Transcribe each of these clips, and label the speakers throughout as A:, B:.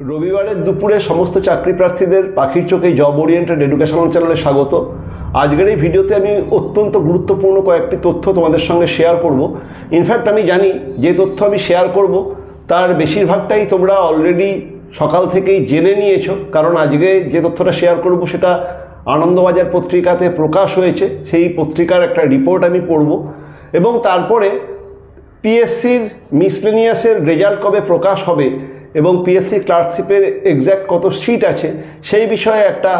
A: রবিবারের দুপুরে সমস্ত চাকরি প্রার্থীদের পাখির চোখে জব ওরিয়েন্টেড এডুকেশনাল চ্যানেলে স্বাগত। আজকের এই ভিডিওতে আমি অত্যন্ত গুরুত্বপূর্ণ কয়েকটি তথ্য তোমাদের সঙ্গে শেয়ার করব। ইনফ্যাক্ট আমি জানি যে তথ্য আমি শেয়ার করব তার বেশিরভাগটাই তোমরা অলরেডি সকাল থেকেই জেনে নিয়েছো, কারণ আজকে যে তথ্যটা শেয়ার করব সেটা আনন্দবাজার পত্রিকাতে প্রকাশ হয়েছে। সেই পত্রিকার একটা রিপোর্ট আমি পড়ব এবং তারপরে পিএসসির মিসলেনিয়াসের রেজাল্ট কবে প্রকাশ হবে এবং পিএসসি ক্লার্কশিপের এক্স্যাক্ট কত সিট আছে সেই বিষয়ে একটা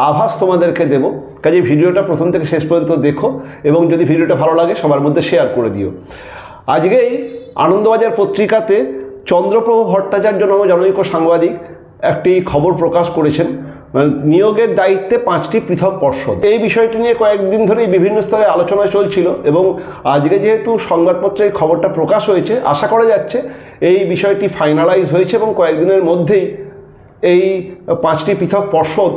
A: আভাস তোমাদেরকে দেব। কাজে ভিডিওটা প্রথম থেকে শেষ পর্যন্ত দেখো এবং যদি ভিডিওটা ভালো লাগে সবার মধ্যে শেয়ার করে দিও। আজকেই আনন্দবাজার পত্রিকাতে চন্দ্রপ্রভু ভট্টাচার্য নামক জনৈক সাংবাদিক একটি খবর প্রকাশ করেছেন, নিয়োগের দায়িত্বে 5টি পৃথক পর্ষদ। এই বিষয়টি নিয়ে কয়েকদিন ধরেই বিভিন্ন স্তরে আলোচনা চলছিল এবং আজকে যেহেতু সংবাদপত্রে এই খবরটা প্রকাশ হয়েছে, আশা করা যাচ্ছে এই বিষয়টি ফাইনালাইজ হয়েছে এবং কয়েকদিনের মধ্যেই এই 5টি পৃথক পর্ষদ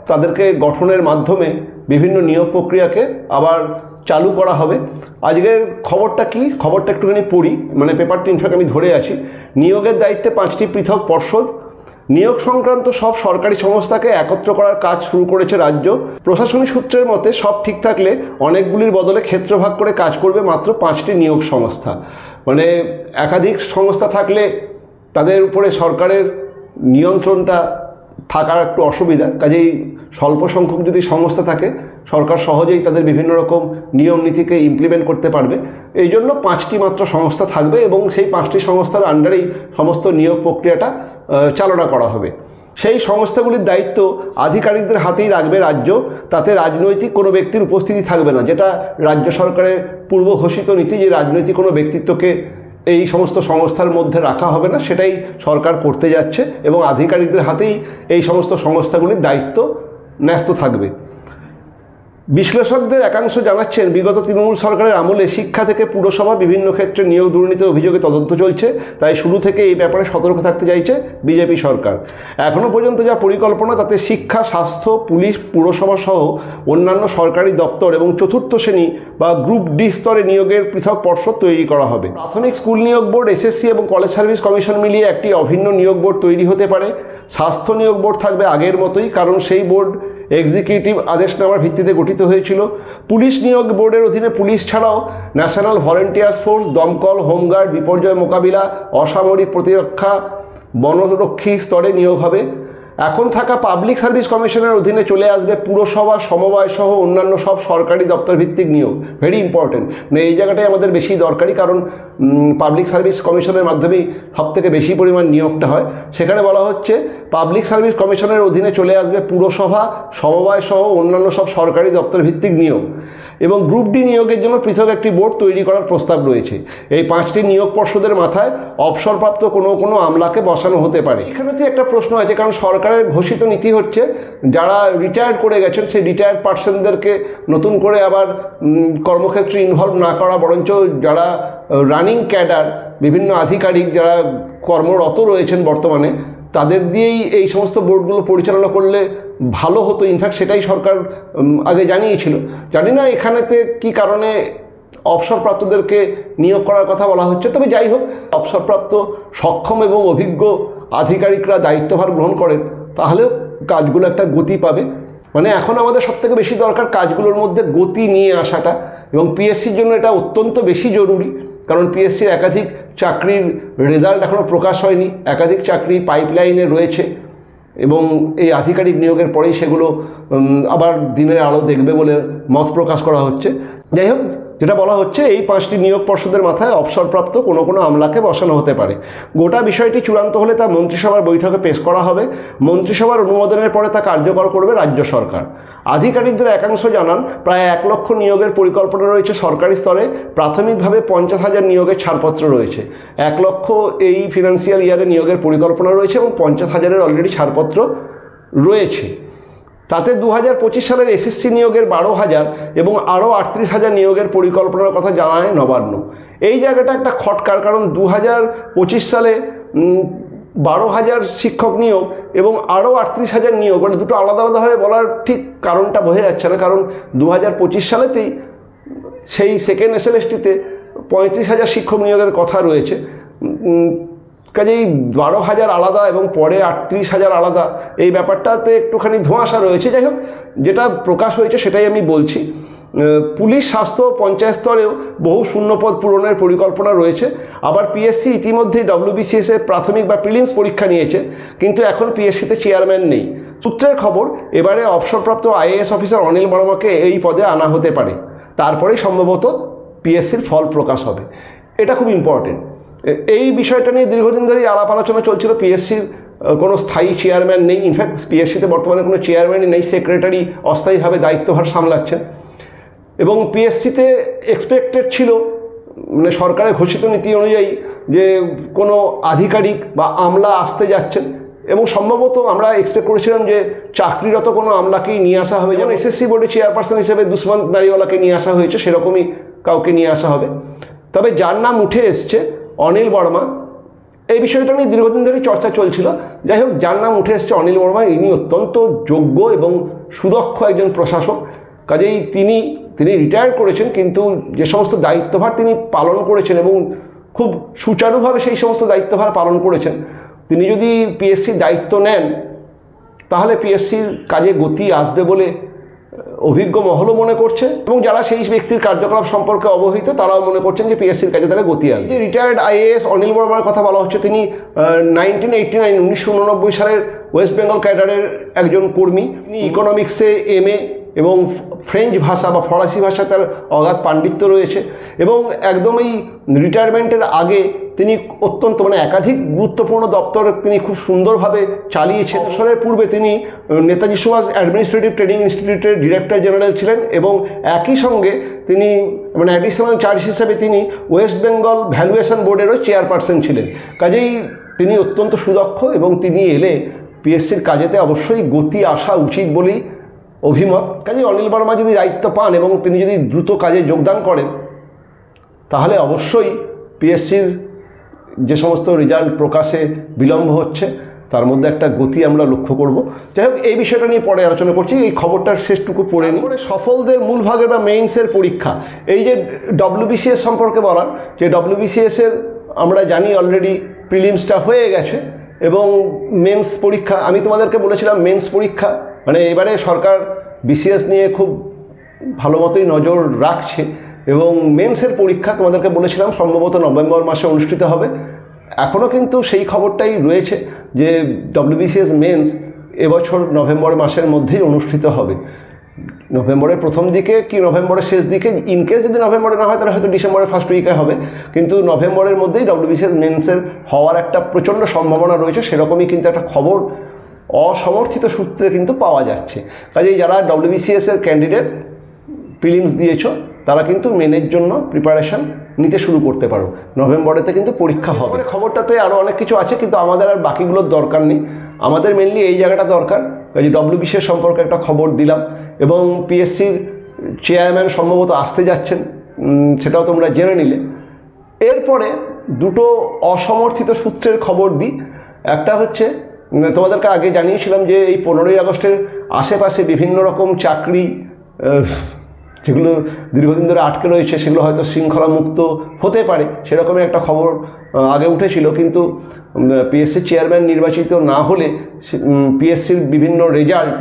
A: তাদেরকে গঠনের মাধ্যমে বিভিন্ন নিয়োগ প্রক্রিয়াকে আবার চালু করা হবে। আজকের খবরটা কি, খবরটা একটুখানি পড়ি, মানে পেপারটি ইনফ্যাক্ট আমি ধরে আছি। নিয়োগের দায়িত্বে 5টি পৃথক পর্ষদ। নিয়োগ সংক্রান্ত সব সরকারি সংস্থাকে একত্র করার কাজ শুরু করেছে রাজ্য। প্রশাসনিক সূত্রের মতে সব ঠিক থাকলে অনেকগুলির বদলে ক্ষেত্রভাগ করে কাজ করবে মাত্র 5টি নিয়োগ সংস্থা। মানে একাধিক সংস্থা থাকলে তাদের উপরে সরকারের নিয়ন্ত্রণটা থাকার একটু অসুবিধা। কাজেই স্বল্প সংখ্যক যদি সংস্থা থাকে সরকার সহজেই তাদের বিভিন্ন রকম নিয়ম নীতিকে ইমপ্লিমেন্ট করতে পারবে। এই জন্য 5টি মাত্র সংস্থা থাকবে এবং সেই 5টি সংস্থার আন্ডারেই সমস্ত নিয়োগ প্রক্রিয়াটা চালনা করা হবে। সেই সংস্থাগুলির দায়িত্ব আধিকারিকদের হাতেই রাখবে রাজ্য। তাতে রাজনৈতিক কোনো ব্যক্তির উপস্থিতি থাকবে না, যেটা রাজ্য সরকারের পূর্ব ঘোষিত নীতি যে রাজনৈতিক কোনো ব্যক্তিত্বকে এই সমস্ত সংস্থার মধ্যে রাখা হবে না, সেটাই সরকার করতে যাচ্ছে এবং আধিকারিকদের হাতেই এই সমস্ত সংস্থাগুলির দায়িত্ব ন্যস্ত থাকবে। বিশ্লেষকদের একাংশ জানাচ্ছেন বিগত তৃণমূল সরকারের আমলে শিক্ষা থেকে পুরসভা বিভিন্ন ক্ষেত্রে নিয়োগ দুর্নীতির অভিযোগে তদন্ত চলছে, তাই শুরু থেকে এই ব্যাপারে সতর্ক থাকতে চাইছে বিজেপি সরকার। এখনও পর্যন্ত যা পরিকল্পনা তাতে শিক্ষা, স্বাস্থ্য, পুলিশ, পুরসভা সহ অন্যান্য সরকারি দপ্তর এবং চতুর্থ শ্রেণী বা গ্রুপ ডি স্তরে নিয়োগের পৃথক পর্ষদ তৈরি করা হবে। প্রাথমিক স্কুল নিয়োগ বোর্ড, এসএসসি এবং কলেজ সার্ভিস কমিশন মিলিয়ে একটি অভিন্ন নিয়োগ বোর্ড তৈরি হতে পারে। স্বাস্থ্য নিয়োগ বোর্ড থাকবে আগের মতোই, কারণ সেই বোর্ড এক্সিকিউটিভ আদেশনামার ভিত্তিতে গঠিত হয়েছিল। পুলিশ নিয়োগ বোর্ডের অধীনে পুলিশ ছাড়াও ন্যাশনাল ভলেন্টিয়ার্স ফোর্স, দমকল, হোমগার্ড, বিপর্যয় মোকাবিলা, অসামরিক প্রতিরক্ষা, বনরক্ষী স্তরে নিয়োগ হবে। এখন থাকা পাবলিক সার্ভিস কমিশনের অধীনে চলে আসবে পুরসভা, সমবায় সহ অন্যান্য সব সরকারি দপ্তর ভিত্তিক নিয়োগ। ভেরি ইম্পর্টেন্ট, মানে এই জায়গাটাই আমাদের বেশি দরকারি, কারণ পাবলিক সার্ভিস কমিশনের মাধ্যমেই সবথেকে বেশি পরিমাণ নিয়োগটা হয়। সেখানে বলা হচ্ছে পাবলিক সার্ভিস কমিশনের অধীনে চলে আসবে পুরসভা, সমবায় সহ অন্যান্য সব সরকারি দপ্তর ভিত্তিক নিয়োগ এবং গ্রুপ ডি নিয়োগের জন্য পৃথক একটি বোর্ড তৈরি করার প্রস্তাব রয়েছে। এই 5টি নিয়োগ পর্ষদের মাথায় অবসরপ্রাপ্ত কোনো আমলাকে বসানো হতে পারে। এখানেতে একটা প্রশ্ন আছে, কারণ সরকারের ঘোষিত নীতি হচ্ছে যারা রিটায়ার্ড করে গেছেন সেই রিটায়ার্ড পার্সনদেরকে নতুন করে আবার কর্মক্ষেত্রে ইনভলভ না করা, বরঞ্চ যারা রানিং ক্যাডার, বিভিন্ন আধিকারিক যারা কর্মরত রয়েছেন বর্তমানে, তাদের দিয়েই এই সমস্ত বোর্ডগুলো পরিচালনা করলে ভালো হতো। ইনফ্যাক্ট সেটাই সরকার আগে জানিয়েছিল। জানি না এখানেতে কি কারণে অবসরপ্রাপ্তদেরকে নিয়োগ করার কথা বলা হচ্ছে, তবে যাই হোক, অবসরপ্রাপ্ত সক্ষম এবং অভিজ্ঞ আধিকারিকরা দায়িত্বভার গ্রহণ করেন তাহলে কাজগুলো একটা গতি পাবে। মানে এখন আমাদের সবথেকে বেশি দরকার কাজগুলোর মধ্যে গতি নিয়ে আসাটা, এবং পিএসসির জন্য এটা অত্যন্ত বেশি জরুরি, কারণ পিএসসির একাধিক চাকরির রেজাল্ট এখনও প্রকাশ হয়নি, একাধিক চাকরি পাইপলাইনে রয়েছে এবং এই আধিকারিক নিয়োগের পরেই সেগুলো আবার দিনের আলো দেখবে বলে মত প্রকাশ করা হচ্ছে। যাই হোক, যেটা বলা হচ্ছে এই 5টি নিয়োগ পর্ষদের মাথায় অবসরপ্রাপ্ত কোনো আমলাকে বসানো হতে পারে। গোটা বিষয়টি চূড়ান্ত হলে তা মন্ত্রিসভার বৈঠকে পেশ করা হবে। মন্ত্রিসভার অনুমোদনের পরে তা কার্যকর করবে রাজ্য সরকার। আধিকারিকদের একাংশ জানান প্রায় 1 লক্ষ নিয়োগের পরিকল্পনা রয়েছে সরকারি স্তরে। প্রাথমিকভাবে 50,000 নিয়োগের ছাড়পত্র রয়েছে। 1 লক্ষ এই ফিনান্সিয়াল ইয়ারে নিয়োগের পরিকল্পনা রয়েছে এবং 50,000-এর অলরেডি ছাড়পত্র রয়েছে। তাতে 2025 সালের এসএসসি নিয়োগের 12,000 এবং আরও 38,000 নিয়োগের পরিকল্পনার কথা জানায় নবান্ন। এই জায়গাটা একটা খটকার, কারণ 2025 সালে 12,000 শিক্ষক নিয়োগ এবং আরও 38,000 নিয়োগ, মানে দুটো আলাদা আলাদাভাবে বলার ঠিক কারণটা বোঝা যাচ্ছে না, কারণ 2025 সালেতেই সেই সেকেন্ড এসএলএসটিতে 35,000 শিক্ষক নিয়োগের কথা রয়েছে। কাজেই 12,000 আলাদা এবং পরে 38,000 আলাদা, এই ব্যাপারটাতে একটুখানি ধোঁয়াশা রয়েছে। যাই হোক, যেটা প্রকাশ হয়েছে সেটাই আমি বলছি। পুলিশ, স্বাস্থ্য, পঞ্চায়েত স্তরেও বহু শূন্যপদ পূরণের পরিকল্পনা রয়েছে। আবার পিএসসি ইতিমধ্যেই ডব্লিউবিসিএস এর প্রাথমিক বা প্রিলিমস পরীক্ষা নিয়েছে, কিন্তু এখন পিএসসিতে চেয়ারম্যান নেই। সূত্রের খবর, এবারে অবসরপ্রাপ্ত আইএএস অফিসার অনিল বর্মাকে এই পদে আনা হতে পারে, তারপরেই সম্ভবত পিএসসির ফল প্রকাশ হবে। এটা খুব ইম্পর্টেন্ট। এই বিষয়টা নিয়ে দীর্ঘদিন ধরেই আলাপ আলোচনা চলছিল। পিএসসির কোনো স্থায়ী চেয়ারম্যান নেই, ইনফ্যাক্ট পিএসসিতে বর্তমানে কোনো চেয়ারম্যানই নেই, সেক্রেটারি অস্থায়ীভাবে দায়িত্বভার সামলাচ্ছেন। এবং পিএসসিতে এক্সপেক্টেড ছিল, মানে সরকারের ঘোষিত নীতি অনুযায়ী, যে কোনো আধিকারিক বা আমলা আসতে যাচ্ছেন, এবং সম্ভবত আমরা এক্সপেক্ট করেছিলাম যে চাকরিরত কোনো আমলাকেই নিয়ে আসা হবে। যেমন এসএসসি বোর্ডে চেয়ারপারসন হিসেবে দুষ্মন্ত নারিওয়ালাকে নিয়ে আসা হয়েছে, সেরকমই কাউকে নিয়ে আসা হবে। তবে যার নাম উঠে এসছে অনিল বর্মা, এই বিষয়টা নিয়ে দীর্ঘদিন ধরেই চর্চা চলছিল। যাই হোক, যার নাম উঠে এসছে অনিল বর্মা, ইনি অত্যন্ত যোগ্য এবং সুদক্ষ একজন প্রশাসক। কাজেই তিনি রিটায়ার করেছেন, কিন্তু যে সমস্ত দায়িত্বভার তিনি পালন করেছেন এবং খুব সুচারুভাবে সেই সমস্ত দায়িত্বভার পালন করেছেন, তিনি যদি পিএসসির দায়িত্ব নেন তাহলে পিএসসির কাজে গতি আসবে বলে অভিজ্ঞ মহলও মনে করছে, এবং যারা সেই ব্যক্তির কার্যকলাপ সম্পর্কে অবহিত তারাও মনে করছেন যে পিএসসির কাজে তারা গতি আসবে। যে রিটায়ার্ড আইএএস অনিল বর্মার কথা বলা হচ্ছে, তিনি 1989 সালের ওয়েস্ট বেঙ্গল ক্যাডারের একজন কর্মী। তিনি ইকোনমিক্সে এমএ এবং ফ্রেঞ্চ ভাষা বা ফরাসি ভাষায় তার অগাধ পাণ্ডিত্য রয়েছে, এবং একদমই রিটায়ারমেন্টের আগে তিনি অত্যন্ত, মানে একাধিক গুরুত্বপূর্ণ দপ্তর তিনি খুব সুন্দরভাবে চালিয়েছেন। অবসরের পূর্বে তিনি নেতাজি সুভাষ অ্যাডমিনিস্ট্রেটিভ ট্রেনিং ইনস্টিটিউটের ডিরেক্টর জেনারেল ছিলেন, এবং একই সঙ্গে তিনি, মানে অ্যাডিশনাল চার্জ হিসেবে তিনি ওয়েস্ট বেঙ্গল ভ্যালুয়েশন বোর্ডেরও চেয়ারপারসন ছিলেন। কাজেই তিনি অত্যন্ত সুদক্ষ, এবং তিনি এলে পিএসসির কাজেতে অবশ্যই গতি আসা উচিত বলেই অভিমত। কাজে অনিল বর্মা যদি দায়িত্ব পান এবং তিনি যদি দ্রুত কাজে যোগদান করেন, তাহলে অবশ্যই পিএসসির যে সমস্ত রেজাল্ট প্রকাশে বিলম্ব হচ্ছে তার মধ্যে একটা গতি আমরা লক্ষ্য করব। যাই হোক, এই বিষয়টা নিয়ে পরে আলোচনা করছি। এই খবরটার শেষটুকু পড়ে নিই। সফলদের মূল ভাগের বা মেইনসের পরীক্ষা, এই যে ডব্লিউবিসিএস সম্পর্কে বলার, যে ডব্লিউবিসিএসের আমরা জানি অলরেডি প্রিলিমসটা হয়ে গেছে, এবং মেন্স পরীক্ষা, আমি তোমাদেরকে বলেছিলাম মেন্স পরীক্ষা, মানে এবারে সরকার বিসিএস নিয়ে খুব ভালো মতোই নজর রাখছে, এবং মেন্সের পরীক্ষা তোমাদেরকে বলেছিলাম সম্ভবত নভেম্বর মাসে অনুষ্ঠিত হবে। এখনও কিন্তু সেই খবরটাই রয়েছে যে ডব্লিউবিসিএস মেন্স এবছর নভেম্বর মাসের মধ্যেই অনুষ্ঠিত হবে। নভেম্বরের প্রথম দিকে কি নভেম্বরের শেষ দিকে, ইনকেস যদি নভেম্বরে না হয় তাহলে হয়তো ডিসেম্বরের ফার্স্ট উইকে হবে, কিন্তু নভেম্বরের মধ্যেই ডব্লিউবিসিএস মেন্সের হওয়ার একটা প্রচণ্ড সম্ভাবনা রয়েছে। সেরকমই কিন্তু একটা খবর অসমর্থিত সূত্রে কিন্তু পাওয়া যাচ্ছে। কাজেই যারা ডব্লিউবিসিএসের ক্যান্ডিডেট প্রিলিমস দিয়েছো, তারা কিন্তু মেনের জন্য প্রিপারেশান নিতে শুরু করতে পারো। নভেম্বরেতে কিন্তু পরীক্ষা হবে। খবরটাতে আরও অনেক কিছু আছে, কিন্তু আমাদের আর বাকিগুলোর দরকার নেই। আমাদের মেনলি এই জায়গাটা দরকার। কাজে ডব্লিউবিসিএস সম্পর্কে একটা খবর দিলাম, এবং পিএসসির চেয়ারম্যান সম্ভবত আসতে যাচ্ছেন, সেটাও তোমরা জেনে নিলে। এরপরে দুটো অসমর্থিত সূত্রের খবর দিই। একটা হচ্ছে, তোমাদেরকে আগে জানিয়েছিলাম যে এই 15ই আগস্টের আশেপাশে বিভিন্ন রকম চাকরি যেগুলো দীর্ঘদিন ধরে আটকে রয়েছে, সেগুলো হয়তো শৃঙ্খলা মুক্ত হতে পারে, সেরকমই একটা খবর আগে উঠেছিল। কিন্তু পিএসসির চেয়ারম্যান নির্বাচিত না হলে পিএসসির বিভিন্ন রেজাল্ট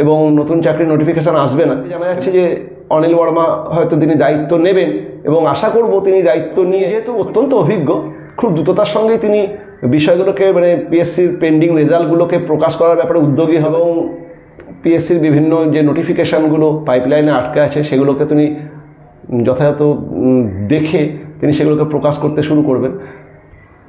A: এবং নতুন চাকরির নোটিফিকেশান আসবে না। জানা যাচ্ছে যে অনিল বর্মা হয়তো তিনি দায়িত্ব নেবেন, এবং আশা করব তিনি দায়িত্ব নিয়ে, যেহেতু অত্যন্ত অভিজ্ঞ, খুব দ্রুততার সঙ্গেই তিনি বিষয়গুলোকে, মানে পিএসসির পেন্ডিং রেজাল্টগুলোকে প্রকাশ করার ব্যাপারে উদ্যোগী হবে, এবং পিএসসির বিভিন্ন যে নোটিফিকেশানগুলো পাইপলাইনে আটকে আছে সেগুলোকে তিনি যথাযথ দেখে তিনি সেগুলোকে প্রকাশ করতে শুরু করবেন।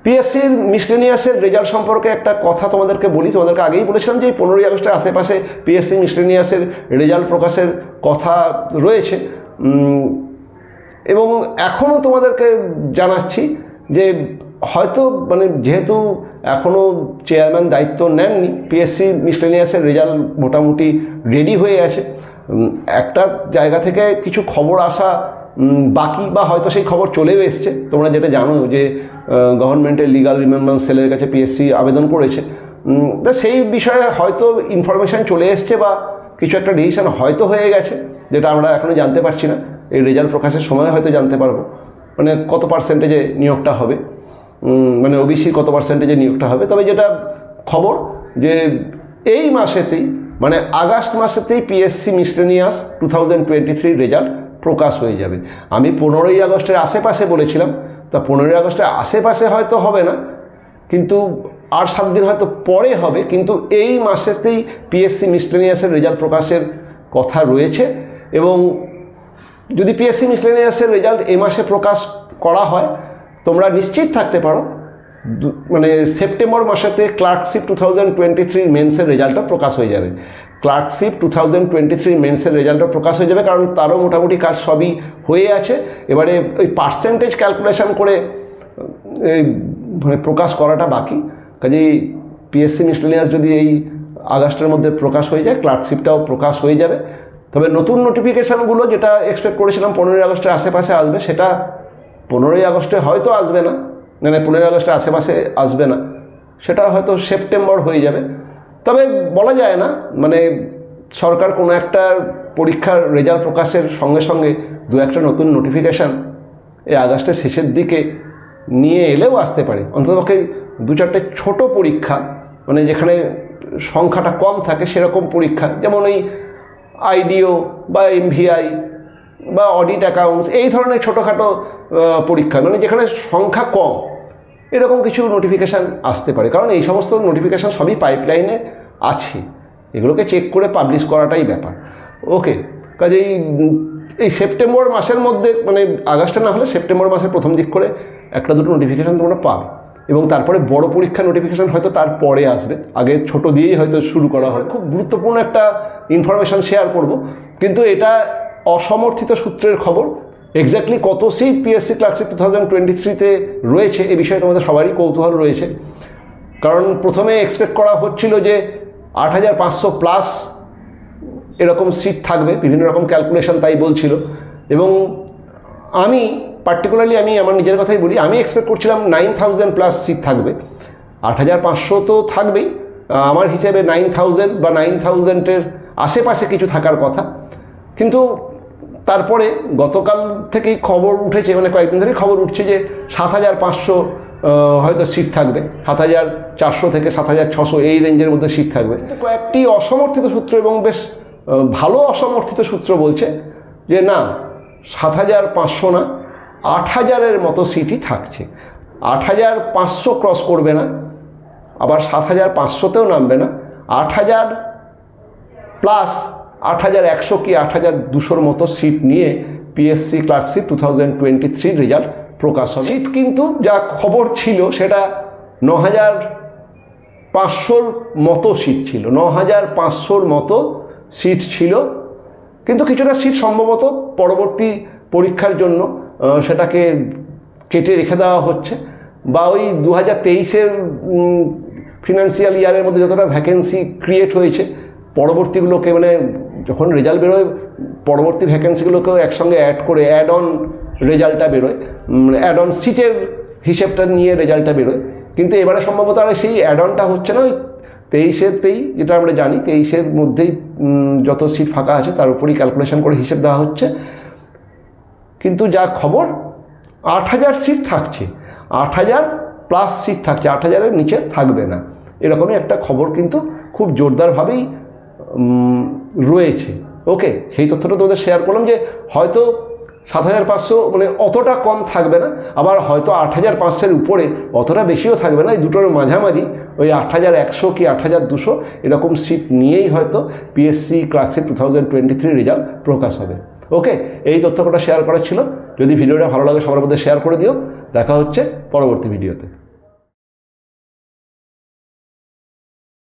A: পিএসসির মিসলেনিয়াসের রেজাল্ট সম্পর্কে একটা কথা তোমাদেরকে বলি। তোমাদেরকে আগেই বলেছিলাম যে 15ই আগস্টের আশেপাশে পিএসসি মিসলেনিয়াসের রেজাল্ট প্রকাশের কথা রয়েছে, এবং এখনও তোমাদেরকে জানাচ্ছি যে হয়তো, মানে যেহেতু এখনও চেয়ারম্যান দায়িত্ব নেননি, পিএসসি মিসলেনিয়াসের রেজাল্ট মোটামুটি রেডি হয়ে আছে। একটা জায়গা থেকে কিছু খবর আসা বাকি, বা হয়তো সেই খবর চলেও এসছে। তোমরা যেটা জানো যে গভর্নমেন্টের লিগাল রিমেম্বারেন্স সেলের কাছে পিএসসি আবেদন করেছে, সেই বিষয়ে হয়তো ইনফরমেশান চলে এসছে, বা কিছু একটা ডিসিশান হয়তো হয়ে গেছে, যেটা আমরা এখনও জানতে পারছি না। এই রেজাল্ট প্রকাশের সময় হয়তো জানতে পারবো, মানে কত পার্সেন্টেজে নিয়োগটা হবে। মানে ওবিসি কত পার্সেন্টেজে নিয়োগটা হবে। তবে যেটা খবর যে এই মাসেতেই মানে আগস্ট মাসেতেই পিএসসি মিসলেনিয়াস 2023 রেজাল্ট প্রকাশ হয়ে যাবে। আমি 15ই আগস্টের আশেপাশে বলেছিলাম, তা 15ই আগস্টের আশেপাশে হয়তো হবে না, কিন্তু 8-7 দিন হয়তো পরে হবে, কিন্তু এই মাসেতেই পিএসসি মিসলেনিয়াসের রেজাল্ট প্রকাশের কথা রয়েছে। এবং যদি পিএসসি মিসলেনিয়াসের রেজাল্ট এই মাসে প্রকাশ করা হয়, তোমরা নিশ্চিত থাকতে পারো মানে সেপ্টেম্বর মাসেতে ক্লার্কশিপ 2023 মেন্সের রেজাল্টটা প্রকাশ হয়ে যাবে। ক্লার্কশিপ 2023 মেন্সের রেজাল্টটা প্রকাশ হয়ে যাবে, কারণ তারও মোটামুটি কাজ সবই হয়ে আছে। এবারে ওই পার্সেন্টেজ ক্যালকুলেশন করে মানে প্রকাশ করাটা বাকি। কাজেই পিএসসি মিসলেনিয়াস যদি এই আগস্টের মধ্যে প্রকাশ হয়ে যায়, ক্লার্কশিপটাও প্রকাশ হয়ে যাবে। তবে নতুন নোটিফিকেশানগুলো যেটা এক্সপেক্ট করেছিলাম 15ই আগস্টের আশেপাশে আসবে, সেটা 15ই আগস্টে হয়তো আসবে না, মানে 15ই আগস্টের আশেপাশে আসবে না, সেটা হয়তো সেপ্টেম্বর হয়ে যাবে। তবে বলা যায় না, মানে সরকার কোনো একটা পরীক্ষার রেজাল্ট প্রকাশের সঙ্গে সঙ্গে 2-1টা নতুন নোটিফিকেশান এই আগস্টের শেষের দিকে নিয়ে এলেও আসতে পারে। অন্ততপক্ষে 2-4টে ছোটো পরীক্ষা, মানে যেখানে সংখ্যাটা কম থাকে সেরকম পরীক্ষা, যেমন এই আইডিও বা এমভিআই বা অডিট অ্যাকাউন্টস, এই ধরনের ছোটোখাটো পরীক্ষা, মানে যেখানে সংখ্যা কম, এরকম কিছু নোটিফিকেশান আসতে পারে। কারণ এই সমস্ত নোটিফিকেশান সবই পাইপলাইনে আছে, এগুলোকে চেক করে পাবলিশ করাটাই ব্যাপার। ওকে, কাজেই এই সেপ্টেম্বর মাসের মধ্যে, মানে আগস্টে না হলে সেপ্টেম্বর মাসের প্রথম দিক করে 1-2টো নোটিফিকেশান তোমরা পাবে। এবং তারপরে বড় পরীক্ষার নোটিফিকেশান হয়তো তারপরে আসবে, আগে ছোট দিয়েই হয়তো শুরু করা হয়। খুব গুরুত্বপূর্ণ একটা ইনফরমেশান শেয়ার করব, কিন্তু এটা অসমর্থিত সূত্রের খবর। এক্স্যাক্টলি কত সিট পিএসসি ক্লার্কশিপ 2023-তে রয়েছে এ বিষয়ে তোমাদের সবারই কৌতূহল রয়েছে। কারণ প্রথমে এক্সপেক্ট করা হচ্ছিল যে 8500+ এরকম সিট থাকবে, বিভিন্ন রকম ক্যালকুলেশন তাই বলছিল। এবং আমি পার্টিকুলারলি আমি আমার নিজের কথাই বলি, আমি এক্সপেক্ট করছিলাম 9000+ সিট থাকবে। 8500 তো থাকবেই, আমার হিসেবে 9000 বা 9000-এর আশেপাশে কিছু থাকার কথা। কিন্তু তারপরে গতকাল থেকেই খবর উঠেছে, মানে কয়েকদিন ধরেই খবর উঠছে যে 7500 হয়তো সিট থাকবে, 7400 থেকে 7600 এই রেঞ্জের মধ্যে সিট থাকবে। কয়েকটি অসমর্থিত সূত্র এবং বেশ ভালো অসমর্থিত সূত্র বলছে যে না, 7500 না, 8000-এর মতো সিটই থাকছে। 8500 ক্রস করবে না, আবার 7500-তেও নামবে না, 8000 প্লাস 8100 কি 8200-র মতো সিট নিয়ে পিএসসি ক্লার্কশিপ 2023 রেজাল্ট প্রকাশ হবে। সিট কিন্তু যা খবর ছিল সেটা 9500-র মতো সিট ছিল, 9500-র মতো সিট ছিল। কিন্তু কিছুটা সিট সম্ভবত পরবর্তী পরীক্ষার জন্য সেটাকে কেটে রেখে দেওয়া হচ্ছে, বা ওই 2023-এর ফিনান্সিয়াল ইয়ারের মধ্যে যতটা ভ্যাকেন্সি ক্রিয়েট হয়েছে, পরবর্তীগুলোকে মানে যখন রেজাল্ট বেরোয় পরবর্তী ভ্যাকেন্সিগুলোকেও একসঙ্গে অ্যাড করে অ্যাড অন রেজাল্টটা বেরোয়, অ্যাড অন সিটের হিসেবটা নিয়ে রেজাল্টটা বেরোয়। কিন্তু এবারে সম্ভবত আর সেই অ্যাড অনটা হচ্ছে না, ওই 23-এতেই যেটা আমরা জানি 23-এর মধ্যেই যত সিট ফাঁকা আছে তার উপরই ক্যালকুলেশন করে হিসেব দেওয়া হচ্ছে। কিন্তু যা খবর 8000 সিট থাকছে, 8000+ সিট থাকছে, 8000-এর নিচে থাকবে না, এরকমই একটা খবর কিন্তু খুব জোরদারভাবেই রয়েছে। ওকে, সেই তথ্যটা তোমাদের শেয়ার করলাম যে হয়তো 7500 মানে অতটা কম থাকবে না, আবার হয়তো 8500-এর উপরে অতটা বেশিও থাকবে না, এই দুটোর মাঝামাঝি ওই 8100 কি 8200 এরকম সিট নিয়েই হয়তো পিএসসি ক্লার্কশিপ 2023 রেজাল্ট প্রকাশ হবে। ওকে, এই তথ্যটা শেয়ার করা ছিল। যদি ভিডিওটা ভালো লাগে সবার মধ্যে শেয়ার করে দিও। দেখা হচ্ছে পরবর্তী ভিডিওতে।